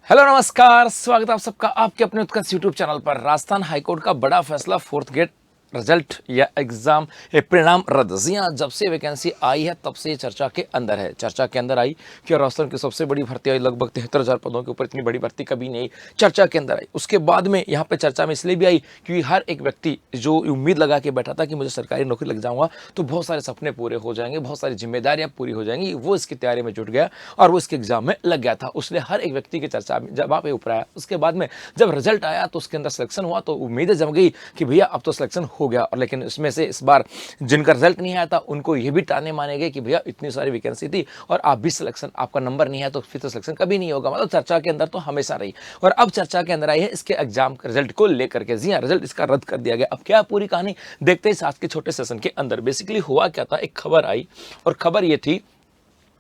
Hello नमस्कार, स्वागत है आप सबका आपके अपने उत्कर्ष यूट्यूब चैनल पर। राजस्थान हाईकोर्ट का बड़ा फैसला, फोर्थ ग्रेड रिजल्ट या एग्जाम परिणाम रद्द। जी हाँ, जब से वैकेंसी आई है तब से ये चर्चा के अंदर है। चर्चा के अंदर आई कि राजस्थान की सबसे बड़ी भर्ती आई, लगभग 73,000 पदों के ऊपर। इतनी बड़ी भर्ती कभी नहीं चर्चा के अंदर आई। उसके बाद में यहाँ पे चर्चा में इसलिए भी आई क्योंकि हर एक व्यक्ति जो उम्मीद लगा के बैठा था कि मुझे सरकारी नौकरी लग जाऊंगा तो बहुत सारे सपने पूरे हो जाएंगे, बहुत सारी जिम्मेदारियां पूरी हो जाएंगी, वो इसकी तैयारी में जुट गया और वो इसके एग्जाम में लग गया था। उसने हर एक व्यक्ति की चर्चा में जब आप ऊपर आया, उसके बाद में जब रिजल्ट आया तो उसके अंदर सिलेक्शन हुआ तो उम्मीदें जम गई कि भैया अब तो सिलेक्शन हो गया। और लेकिन इसमें से इस बार जिनका रिजल्ट नहीं आया था उनको ये भी ताने माने गए कि भैया इतनी सारी वैकेंसी थी और आप भी सिलेक्शन, आपका नंबर नहीं है तो फिर तो सिलेक्शन कभी नहीं होगा। मतलब चर्चा के अंदर तो हमेशा रही और अब चर्चा के अंदर आई है इसके एग्जाम रिजल्ट को लेकर के। जी हाँ, रिजल्ट इसका रद्द कर दिया गया। अब क्या पूरी कहानी देखते हैं आज के छोटे सेशन के अंदर। बेसिकली हुआ क्या था, एक खबर आई और खबर ये थी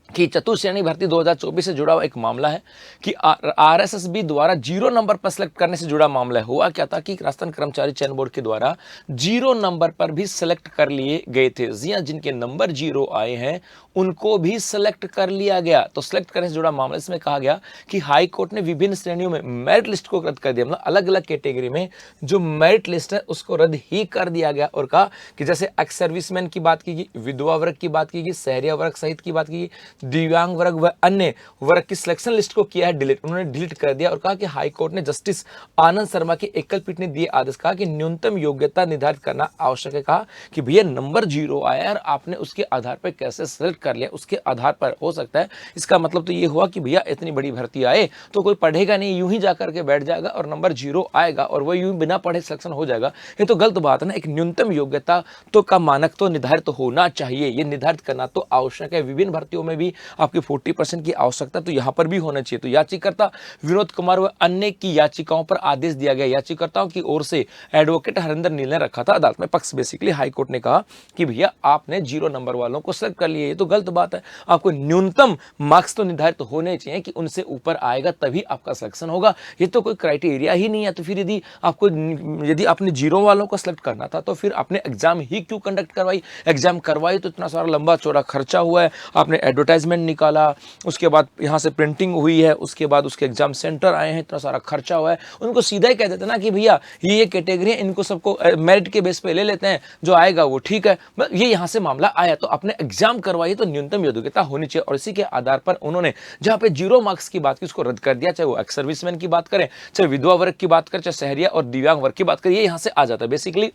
कि चतुर्श्रेणी भर्ती 2024 से जुड़ा हुआ एक मामला है कि आरएसएसबी द्वारा 0 नंबर पर सिलेक्ट करने से जुड़ा मामला है। हुआ क्या था कि राजस्थान कर्मचारी चयन बोर्ड के द्वारा 0 नंबर पर भी सिलेक्ट कर लिए गए थे। जी हां, जिनके नंबर 0 आए हैं उनको भी सिलेक्ट कर लिया गया। तो सिलेक्ट करने से जुड़ा मामला, इसमें कहा गया कि हाई कोर्ट ने विभिन्न श्रेणियों में मेरिट लिस्ट को रद्द कर दिया। मतलब अलग अलग कैटेगरी में जो मेरिट लिस्ट है उसको रद्द ही कर दिया गया और कहा कि जैसे एक्स सर्विसमैन की बात की गई, विधवा वर्ग की बात की गई, शहरिया वर्ग सहित की बात की गई, दिव्यांग वर्ग व अन्य वर्ग की सिलेक्शन लिस्ट को किया है डिलीट। उन्होंने डिलीट कर दिया और कहा कि हाई कोर्ट ने जस्टिस आनंद शर्मा की एकल पीठ ने दिए आदेश, कहा कि न्यूनतम योग्यता निर्धारित करना आवश्यक है। कहा कि भैया नंबर 0 आया और आपने उसके आधार पर कैसे सिलेक्ट कर लिया, उसके आधार पर हो सकता है। इसका मतलब तो ये हुआ कि भैया इतनी बड़ी भर्ती आए तो कोई पढ़ेगा नहीं, यूं ही जाकर के बैठ जाएगा और नंबर 0 आएगा और वो यूं बिना पढ़े सिलेक्शन हो जाएगा। ये तो गलत बात है ना। एक न्यूनतम योग्यता तो का मानक तो निर्धारित होना चाहिए, ये निर्धारित करना तो आवश्यक है। विभिन्न भर्तियों में भी आपकी 40% की आवश्यकता तो यहां पर भी होना चाहिए। तो याचिकाकर्ता विनोद कुमार व अन्य की याचिकाओं पर आदेश दिया गया। याचिकाकर्ताओं की ओर से एडवोकेट हरिंदर नील ने रखा था अदालत में पक्ष। बेसिकली हाई कोर्ट ने कहा कि भैया आपने 0 नंबर वालों को सिलेक्ट कर लिया, ये तो गलत बात है। आपको न्यूनतम मार्क्स तो निर्धारित होने चाहिए कि उनसे ऊपर आएगा तभी आपका सिलेक्शन होगा। ये तो कोई क्राइटेरिया ही नहीं है। तो फिर यदि आपने 0 वालों को सिलेक्ट करना था तो फिर आपने एग्जाम ही क्यों कंडक्ट करवाई। एग्जाम करवाई तो इतना सारा लंबा चौड़ा खर्चा हुआ है, आपने एडवर्टाइजमेंट निकाला, उसके बाद यहाँ से प्रिंटिंग हुई है, उसके बाद उसके एग्जाम सेंटर आए हैं, इतना सारा खर्चा हुआ है। उनको सीधा ही कह देते ना कि भैया ये कैटेगरी है, इनको सबको मेरिट के बेस पे ले लेते हैं, जो आएगा वो ठीक है। ये यहाँ से मामला आया तो अपने एग्जाम करवाइए तो न्यूनतम योग्यता होनी चाहिए। और इसी के आधार पर उन्होंने जहाँ पे 0 मार्क्स की बात की उसको रद्द कर दिया। चाहे वो एक्स सर्विसमैन की बात करें, चाहे विधवा वर्ग की बात करें, चाहे शहरिया और दिव्यांग वर्ग की बात करें, ये यहाँ से आ जाता है। बेसिकली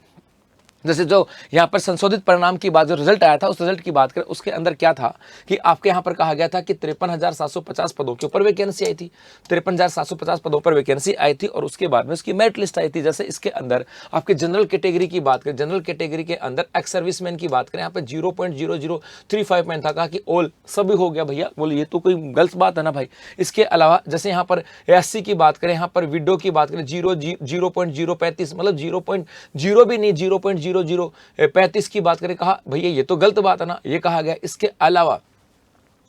जैसे जो यहाँ पर संशोधित परिणाम की बात, जो रिजल्ट आया था उस रिजल्ट की बात करें, उसके अंदर क्या था कि आपके यहाँ पर कहा गया था कि 53,750 पदों के ऊपर वैकेंसी आई थी। 53,750 पदों पर वैकेंसी आई थी और उसके बाद में उसकी मेरिट लिस्ट आई थी। जैसे इसके अंदर आपके जनरल कैटेगरी की बात करें, जनरल कैटेगरी के अंदर एक्स सर्विसमैन की बात करें, यहाँ पर 0.0035 था। कहा कि ऑल सभी हो गया। भैया बोले ये तो कोई गलत बात है ना भाई। इसके अलावा जैसे यहाँ पर एससी की बात करें, यहाँ पर विडो की बात करें 0.035, मतलब 0.0 भी नहीं, 0.0035 की बात करें। कहा भैया ये तो गलत बात है ना, ये कहा गया। इसके अलावा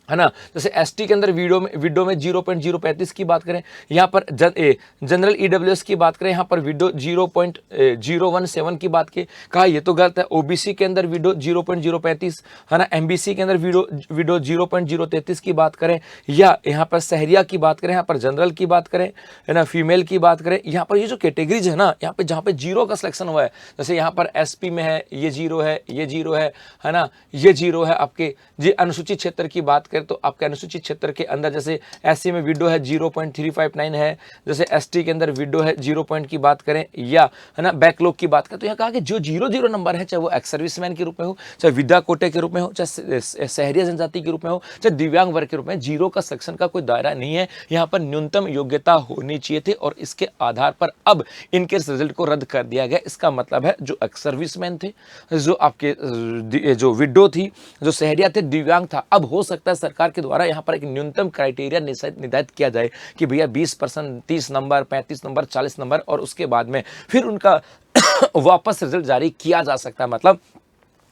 है ना, जैसे एसटी के अंदर विडो में 0.035 की बात करें, यहाँ पर जनरल ईडब्ल्यूएस की बात करें, यहाँ पर विडो 0.017 की बात की। कहा ये तो गलत है। ओबीसी के अंदर विडो 0.035 है ना, एमबीसी के अंदर विडो 0.033 की बात करें, या यहाँ पर शहरिया की बात करें, यहाँ पर जनरल की बात करें, है ना, फीमेल की बात करें। यहाँ पर ये जो कैटेगरीज है ना, यहाँ पे जहाँ पे 0 का सिलेक्शन हुआ है, जैसे यहाँ पर एसपी में है ये 0 है, ये 0 है ना, ये 0 है। आपके ये अनुसूचित क्षेत्र की बात करें तो आपके अनुसूचित क्षेत्र के अंदर जैसे एससी में विडो है 0.359 है, जैसे एसटी के अंदर विडो है 0 पॉइंट की बात करें, या है ना बैकलॉग की बात करें, तो यहाँ कहा कि जो 0 नंबर है, चाहे वो एक्स सर्विसमैन के रूप में हो, चाहे विद्या कोटे के रूप में हो, चाहे शहरिया जनजाति के रूप में हो, चाहे दिव्यांग वर्ग के रूप में, 0 का सिलेक्शन का कोई दायरा नहीं है। यहाँ पर न्यूनतम योग्यता होनी चाहिए थी और इसके आधार पर अब इनके रिजल्ट को रद्द कर दिया गया। इसका मतलब है जो एक्स सर्विसमैन थे, जो आपके जो विडो थी, जो शहरिया थे, दिव्यांग था, अब हो सकता है सरकार के द्वारा यहाँ पर एक न्यूनतम क्राइटेरिया निर्धारित किया जाए कि भैया 20%, 30 नंबर, 35 नंबर, 40 नंबर, और उसके बाद में फिर उनका वापस रिजल्ट जारी किया जा सकता है। मतलब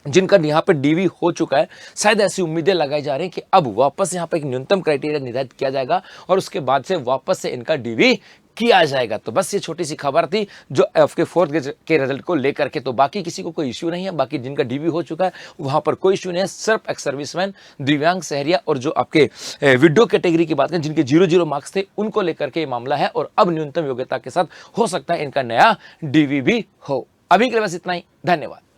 जिनका यहाँ पे डीवी हो चुका है, शायद ऐसी उम्मीदें लगाई जा रही हैं कि अब वापस यहाँ पे एक न्यूनतम क्राइटेरिया निर्धारित किया जाएगा और उसके बाद से वापस से इनका डीवी किया जाएगा। तो बस ये छोटी सी खबर थी जो आपके फोर्थ के रिजल्ट को लेकर के। तो बाकी किसी को कोई इश्यू नहीं है, बाकी जिनका डीवी हो चुका है वहां पर कोई इश्यू नहीं है। सिर्फ एक्स सर्विसमैन, दिव्यांग, शहरिया और जो आपके विडो कैटेगरी की बात करें जिनके 0-0 मार्क्स थे उनको लेकर के ये मामला है और अब न्यूनतम योग्यता के साथ हो सकता है इनका नया डीवी भी हो। अभी के लिए बस इतना ही, धन्यवाद।